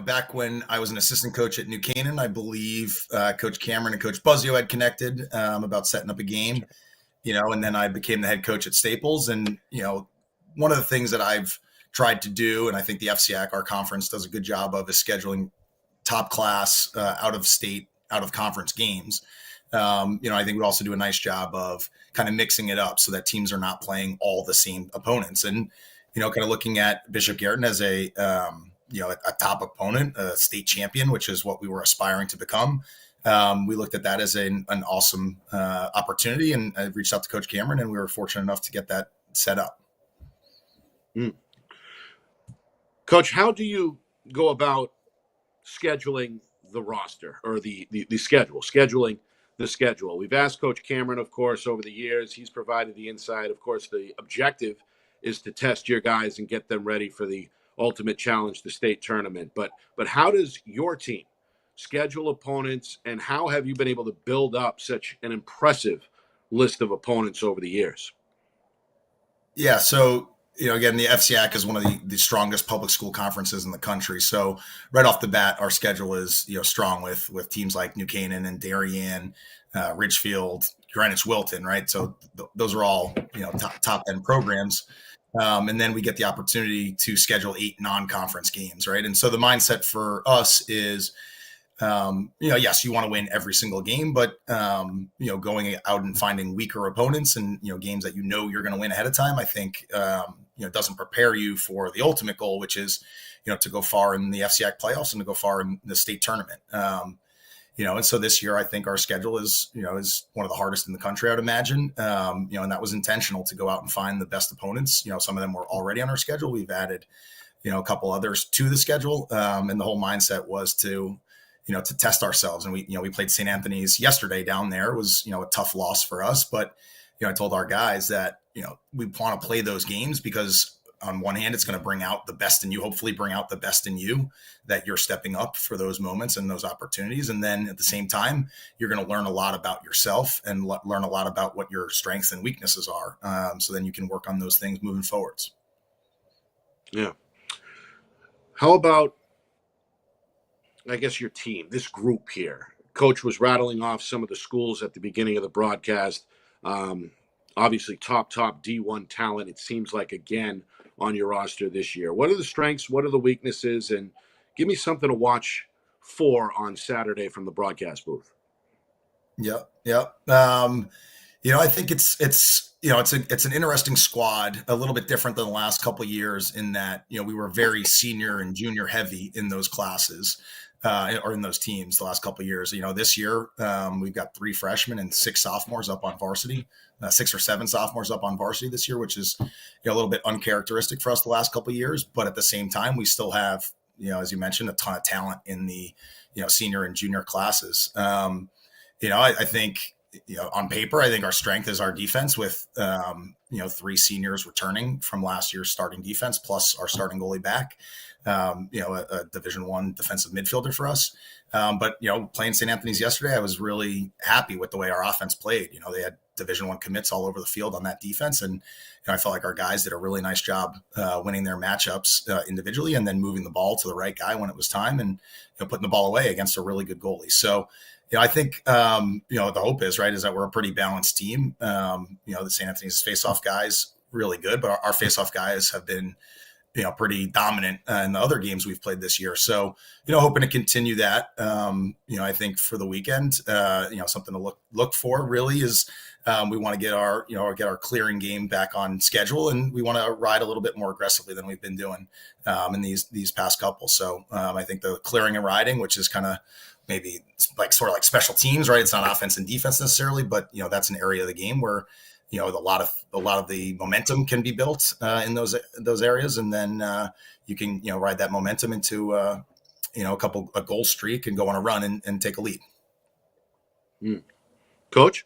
back when I was an assistant coach at New Canaan, I believe Coach Cameron and Coach Buzzio had connected about setting up a game. And then I became the head coach at Staples. And, one of the things that I've tried to do, and I think the FCAC, our conference, does a good job of, is scheduling top class out of state, out of conference games. I think we also do a nice job of kind of mixing it up so that teams are not playing all the same opponents. And, kind of looking at Bishop Garrett as a top opponent, a state champion, which is what we were aspiring to become. We looked at that as an awesome opportunity, and I reached out to Coach Cameron, and we were fortunate enough to get that set up. Coach, how do you go about scheduling the roster, or the scheduling the schedule? We've asked Coach Cameron, of course, over the years. He's provided the insight. Of course, the objective is to test your guys and get them ready for the ultimate challenge, the state tournament. But how does your team schedule opponents, and how have you been able to build up such an impressive list of opponents over the years? Yeah, so again, the FCAC is one of the strongest public school conferences in the country. So right off the bat, our schedule is, strong with teams like New Canaan and Darien, Ridgefield, Greenwich, Wilton, right? So those are all, top end programs. And then we get the opportunity to schedule 8 non-conference games, right? And so the mindset for us is, yes, you want to win every single game, but, going out and finding weaker opponents and, games that you're going to win ahead of time, I think, doesn't prepare you for the ultimate goal, which is, to go far in the FCAC playoffs and to go far in the state tournament. And so this year, I think our schedule is one of the hardest in the country, I would imagine. And that was intentional to go out and find the best opponents. Some of them were already on our schedule. We've added, a couple others to the schedule. And the whole mindset was to test ourselves. And we played St. Anthony's yesterday down there. It was, a tough loss for us, but, I told our guys that, we want to play those games because on one hand, it's going to bring out the best in you, hopefully bring out the best in you, that you're stepping up for those moments and those opportunities. And then at the same time, you're going to learn a lot about yourself and learn a lot about what your strengths and weaknesses are. So then you can work on those things moving forwards. Yeah. How about, I guess, your team, this group here? Coach was rattling off some of the schools at the beginning of the broadcast. Obviously, top D1 talent, it seems like, again, on your roster this year. What are the strengths? What are the weaknesses? And give me something to watch for on Saturday from the broadcast booth. Yep. I think it's an interesting squad, a little bit different than the last couple of years in that, we were very senior and junior heavy in those classes. Or in those teams the last couple of years. This year we've got 3 freshmen and 6 sophomores up on varsity, 6 or 7 sophomores up on varsity this year, which is a little bit uncharacteristic for us the last couple of years. But at the same time, we still have, as you mentioned, a ton of talent in the, senior and junior classes. I think, on paper, I think our strength is our defense with, 3 seniors returning from last year's starting defense, plus our starting goalie back. A Division I defensive midfielder for us. But playing St. Anthony's yesterday, I was really happy with the way our offense played. They had Division I commits all over the field on that defense. And I felt like our guys did a really nice job winning their matchups individually and then moving the ball to the right guy when it was time and putting the ball away against a really good goalie. So, I think, the hope is that we're a pretty balanced team. The St. Anthony's face-off guys, really good, but our face-off guys have been, pretty dominant in the other games we've played this year. So, hoping to continue that. I think for the weekend, something to look for really is we want to get our clearing game back on schedule, and we want to ride a little bit more aggressively than we've been doing in these past couple. So I think the clearing and riding, which is kind of maybe sort of like special teams, right? It's not offense and defense necessarily, but that's an area of the game where a lot of the momentum can be built in those areas, and then you can ride that momentum into a goal streak and go on a run and take a lead. Coach,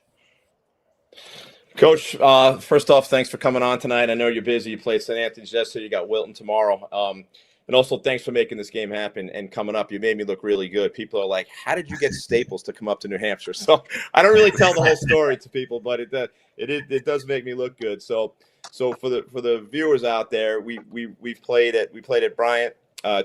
first off, thanks for coming on tonight. I know you're busy. You played St. Anthony's yesterday. You got Wilton tomorrow. And also, thanks for making this game happen and coming up. You made me look really good. People are like, how did you get Staples to come up to New Hampshire? So I don't really tell the whole story to people, but it does make me look good. So for the viewers out there, we played at Bryant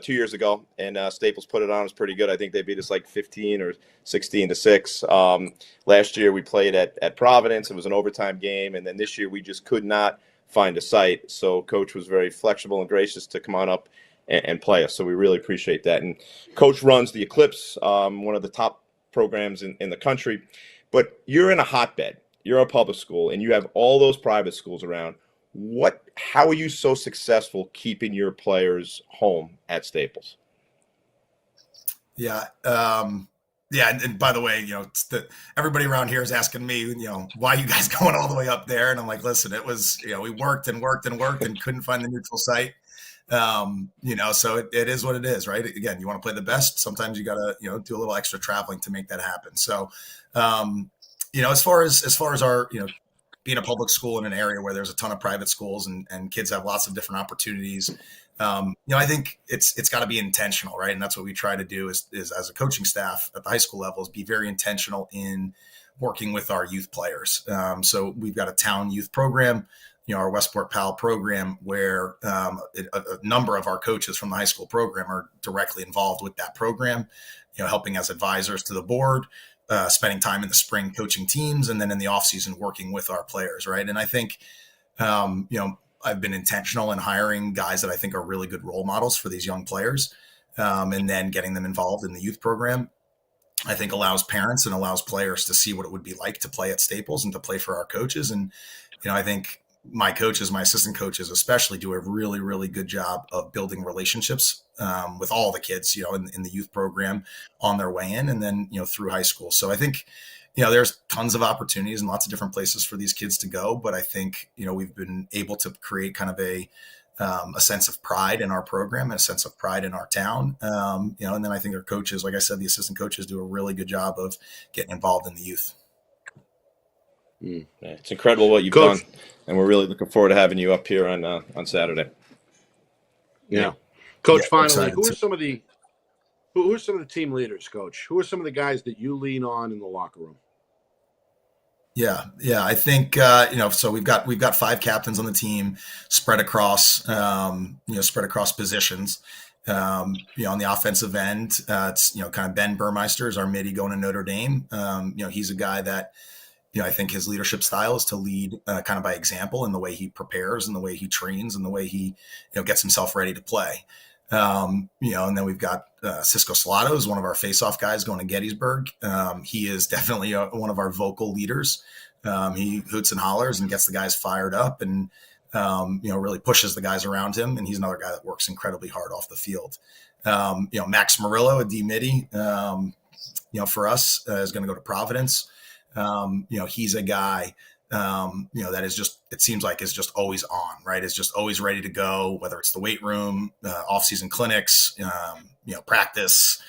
2 years ago, and Staples put it on us pretty good. I think they beat us like 15 or 16-6. Last year we played at Providence. It was an overtime game, and then this year we just could not find a site. So Coach was very flexible and gracious to come on up and play us. So we really appreciate that. And Coach runs the Eclipse, one of the top programs in the country. But you're in a hotbed. You're a public school, and you have all those private schools around. How are you so successful keeping your players home at Staples? Yeah. And by the way, everybody around here is asking me, why are you guys going all the way up there? And I'm like, listen, it was, we worked and couldn't find the neutral site. So it is what it is, right? Again, you want to play the best. Sometimes you got to, do a little extra traveling to make that happen. So, as far as our, being a public school in an area where there's a ton of private schools and kids have lots of different opportunities, I think it's got to be intentional, right? And that's what we try to do is as a coaching staff at the high school level is be very intentional in working with our youth players. So we've got a town youth program our Westport PAL program, where a number of our coaches from the high school program are directly involved with that program, helping as advisors to the board, spending time in the spring coaching teams, and then in the off season working with our players. Right. And I think, I've been intentional in hiring guys that I think are really good role models for these young players, and then getting them involved in the youth program. I think allows parents and allows players to see what it would be like to play at Staples and to play for our coaches. And, I think my coaches, my assistant coaches especially, do a really, really good job of building relationships with all the kids, in the youth program on their way in, and then, through high school. So I think, there's tons of opportunities and lots of different places for these kids to go. But I think, we've been able to create kind of a sense of pride in our program and a sense of pride in our town. And then I think our coaches, like I said, the assistant coaches do a really good job of getting involved in the youth. Yeah, it's incredible what you've done, and we're really looking forward to having you up here on Saturday. Yeah. Coach, finally, who are some of the team leaders, Coach? Who are some of the guys that you lean on in the locker room? Yeah. I think so we've got 5 captains on the team spread across positions. On the offensive end, it's kind of Ben Burmeister is our midi going to Notre Dame. He's a guy that I think his leadership style is to lead kind of by example in the way he prepares and the way he trains and the way he gets himself ready to play. And then we've got Cisco Salato is one of our face-off guys going to Gettysburg. He is definitely one of our vocal leaders. He hoots and hollers and gets the guys fired up and, really pushes the guys around him. And he's another guy that works incredibly hard off the field. Max Murillo, a D midi, for us is going to go to Providence. He's a guy, that is just, it seems like is just always on, right? Is just always ready to go, whether it's the weight room, off-season clinics, practice,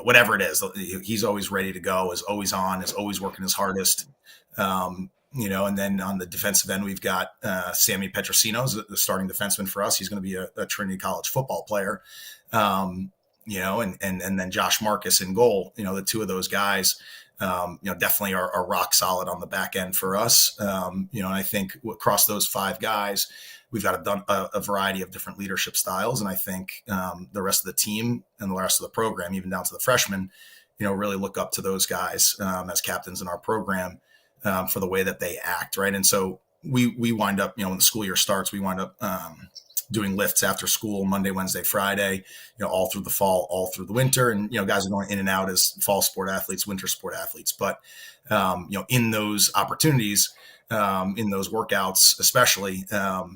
whatever it is, he's always ready to go, is always on, is always working his hardest. And then on the defensive end, we've got Sammy Petrosino, the starting defenseman for us. He's going to be a Trinity College football player. And then Josh Marcus in goal. The two of those guys, definitely are rock solid on the back end for us. And I think across those 5 guys, we've got a variety of different leadership styles. And I think the rest of the team and the rest of the program, even down to the freshmen, really look up to those guys as captains in our program for the way that they act, right? And so we wind up, when the school year starts, we wind up doing lifts after school, Monday, Wednesday, Friday, all through the fall, all through the winter. And, guys are going in and out as fall sport athletes, winter sport athletes. But, in those opportunities, in those workouts, especially,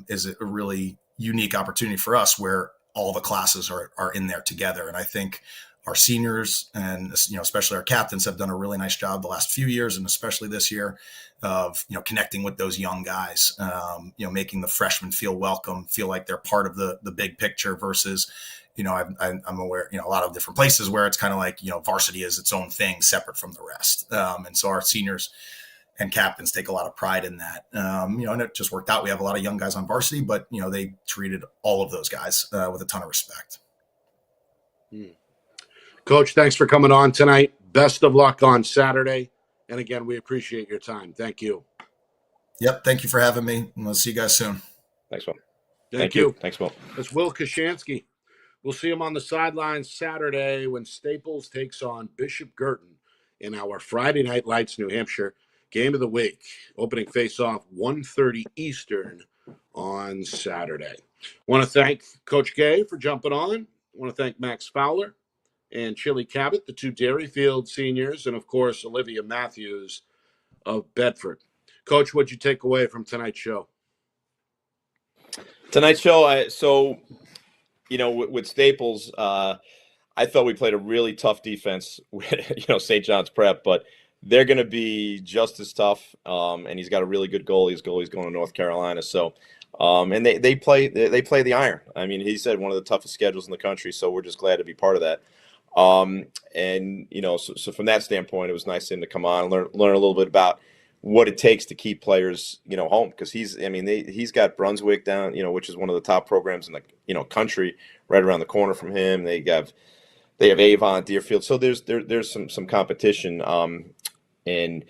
is a really unique opportunity for us where all the classes are in there together. And I think our seniors and, especially our captains have done a really nice job the last few years, and especially this year, of, connecting with those young guys, making the freshmen feel welcome, feel like they're part of the big picture versus, I'm aware, a lot of different places where it's kind of like, varsity is its own thing separate from the rest. And so our seniors and captains take a lot of pride in that. And it just worked out. We have a lot of young guys on varsity, but, they treated all of those guys with a ton of respect. Coach, thanks for coming on tonight. Best of luck on Saturday. And again, we appreciate your time. Thank you. Yep. Thank you for having me. And we'll see you guys soon. Thanks, Will. Thank you. Thanks, Will. That's Will Koshansky. We'll see him on the sidelines Saturday when Staples takes on Bishop Girton in our Friday Night Lights, New Hampshire game of the week. Opening face-off 1:30 Eastern on Saturday. Want to thank Coach Gay for jumping on. Want to thank Max Fowler and Chile Cabot, the 2 Derryfield seniors, and, of course, Olivia Matthews of Bedford. Coach, what'd you take away from tonight's show? Tonight's show, with Staples, I thought we played a really tough defense with, St. John's Prep, but they're going to be just as tough, and he's got a really good goalie. His goalie's going to North Carolina, so and they play the iron. I mean, he said one of the toughest schedules in the country, so we're just glad to be part of that. And so from that standpoint, it was nice of him to come on and learn a little bit about what it takes to keep players, home, because he's got Brunswick down, which is one of the top programs in the country, right around the corner from him. They have Avon, Deerfield, so there's some competition, and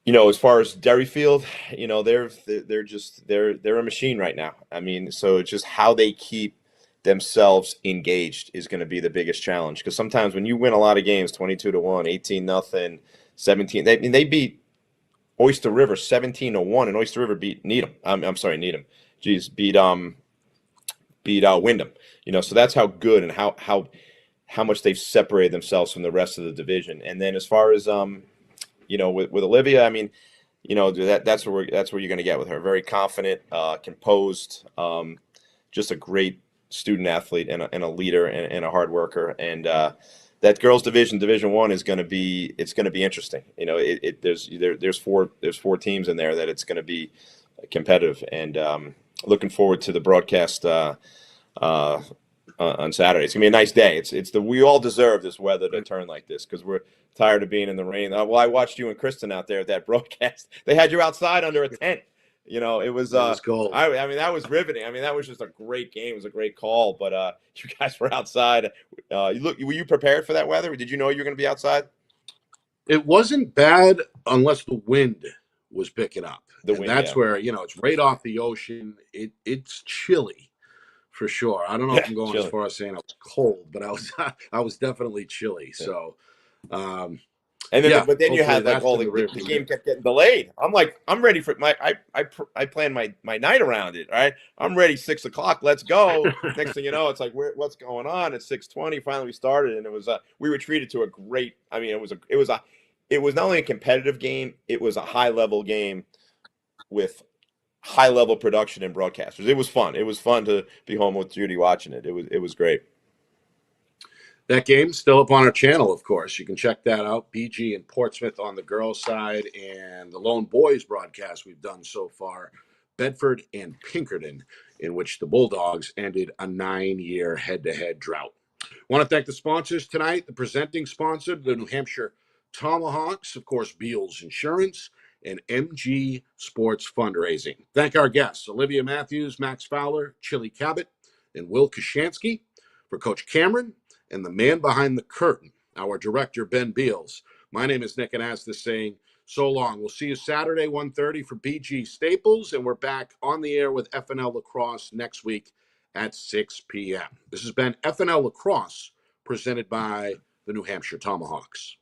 As far as Derryfield, they're a machine right now. I mean, so it's just how they keep themselves engaged is going to be the biggest challenge. Because sometimes when you win a lot of games, 22-1, 18-0, 17, they beat Oyster River 17-1, and Oyster River beat Needham. I'm sorry, Needham. Jeez, beat Wyndham. So that's how good and how much they've separated themselves from the rest of the division. And then as far as with Olivia, I mean, that's where you're going to get with her. Very confident, composed, just a great student athlete and a leader and a hard worker. And that girls Division 1 is going to be interesting. There's four teams in there that it's going to be competitive, and looking forward to the broadcast on Saturday. It's gonna be a nice day. We all deserve this weather to turn like this because we're tired of being in the rain. Well, I watched you and Kristen out there at that broadcast. They had you outside under a tent. It was cold. I mean, that was riveting. I mean, that was just a great game. It was a great call. But you guys were outside. Were you prepared for that weather? Did you know you were going to be outside? It wasn't bad unless the wind was picking up. That's yeah. where it's right off the ocean. It's chilly. For sure. I don't know if I'm going chilly. as far as saying I was cold, but I was definitely chilly. Yeah. So, and then, but then you had like all the game kept getting delayed. I'm like, I'm ready for I planned my night around it. Right, I'm ready. 6 o'clock. Let's go. Next thing you know, it's like, what's going on? It's 6:20. Finally, we started, and it was we were treated to a great. I mean, it was not only a competitive game, it was a high level game with high level production and broadcasters. It was fun. It was fun to be home with Judy watching it. It was great. That game's still up on our channel, of course. You can check that out. BG and Portsmouth on the girls' side, and the Lone Boys broadcast we've done so far, Bedford and Pinkerton, in which the Bulldogs ended a 9-year head-to-head drought. I want to thank the sponsors tonight. The presenting sponsor, the New Hampshire Tomahawks, of course, Beals Insurance, and MG Sports Fundraising. Thank our guests, Olivia Matthews, Max Fowler, Chile Cabot, and Will Koshansky. For Coach Cameron and the man behind the curtain, our director, Ben Beals. My name is Nick Anastas saying so long. We'll see you Saturday, 1:30 for BG Staples, and we're back on the air with FNL Lacrosse next week at 6 p.m. This has been FNL Lacrosse, presented by the New Hampshire Tomahawks.